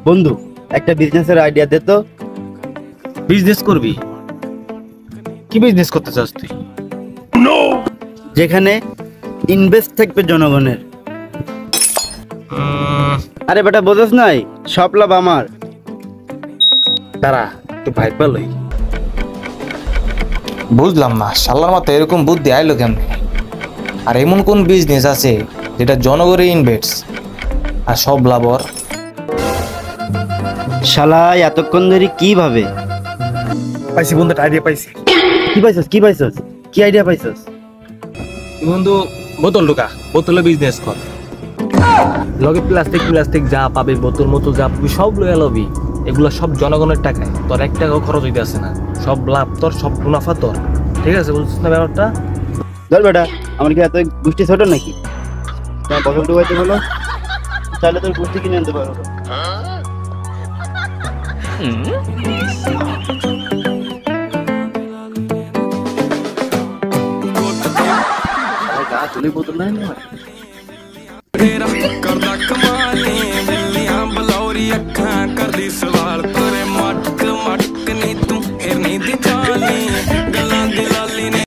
বন্ধু, একটা বিজনেসের আইডিয়া দে তো। বিজনেস করবি? কি বিজনেস করতে চাস তুই? যেখানে ইনভেস্ট থাকবে জনগণের। আরে বেটা, বোঝাস নাই? সব লাভ আমার। দাঁড়া একটু ভাই পেলই। বুঝলাম না শালার মাথা এরকম বুদ্ধি আইলো কেমনে? আর এমন কোন বিজনেস আছে যেটা জনগণের ইনভেস্ট আর সব লাভ ওর? শালা এতক্ষণ ধরে কি ভাবে? পাইছি বন্ধু, একটা আইডিয়া পাইছি। কি পাইছস? কি আইডিয়া পাইছস? বন্ধু, বোতল ঢোকা, বোতলে বিজনেস কর। লগে প্লাস্টিক যা পাবি, বোতল মতো যা পাবি সব লইয়া লবি। এগুলা সব জনগণের টাকায়, তোর 1 টাকাও খরচ হইতে আসে না। সব লাভ তোর, সব মুনাফা তোর। ঠিক আছে, বুঝছিস না ব্যাপারটা? ধর বেটা, আমার কি এত গোষ্ঠী ছোট নাকি? তোমার বছর ডুবাইতে হলো, চাইলে তোর গোষ্ঠী কিনে আনতে পারো। বোতল নাই না तेरा करदा कमाल ने बिल्लियां बलौरी अखां करदी सवाल